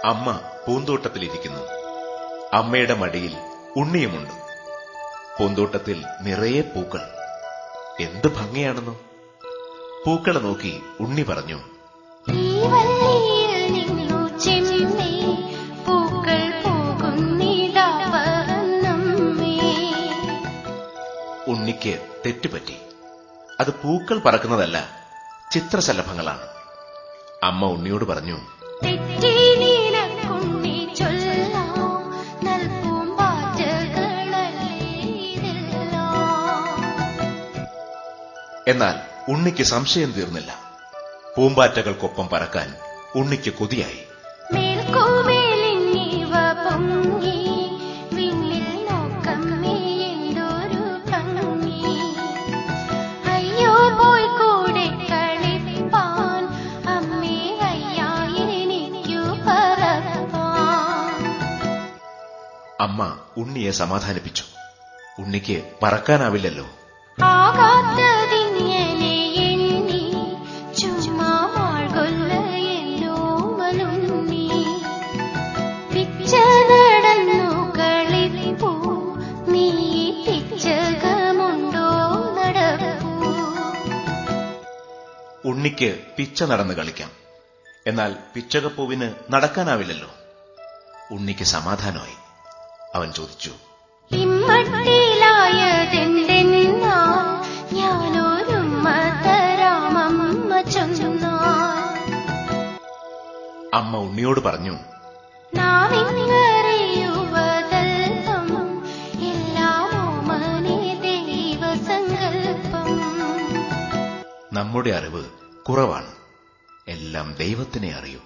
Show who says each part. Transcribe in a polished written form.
Speaker 1: അമ്മ പൂന്തോട്ടത്തിലിരിക്കുന്നു. അമ്മയുടെ മടിയിൽ ഉണ്ണിയുമുണ്ട്. പൂന്തോട്ടത്തിൽ നിറയെ പൂക്കൾ. എന്ത് ഭംഗിയാണെന്നോ. പൂക്കളെ നോക്കി ഉണ്ണി പറഞ്ഞു, ഉണ്ണിക്ക് തെറ്റുപറ്റി. അത് പൂക്കൾ പറക്കുന്നതല്ല, ചിത്രശലഭങ്ങളാണ്. അമ്മ ഉണ്ണിയോട് പറഞ്ഞു, എന്നാൽ ഉണ്ണിക്ക് സംശയം തീർന്നില്ല. പൂമ്പാറ്റകൾക്കൊപ്പം പറക്കാൻ ഉണ്ണിക്ക് കൊതിയായി. അമ്മ ഉണ്ണിയെ സമാധാനിപ്പിച്ചു. ഉണ്ണിക്ക് പറക്കാനാവില്ലല്ലോ. ഉണ്ണിക്ക് പിച്ച നടന്ന് കളിക്കാം. എന്നാൽ പിച്ചകപ്പൂവിന് നടക്കാനാവില്ലല്ലോ. ഉണ്ണിക്ക് സമാധാനമായി. അവൻ ചോദിച്ചു, അമ്മ ഉണ്ണിയോട് പറഞ്ഞു, നമ്മുടെ അറിവ് കുറവാണ്. എല്ലാം ദൈവത്തിനെ അറിയൂ.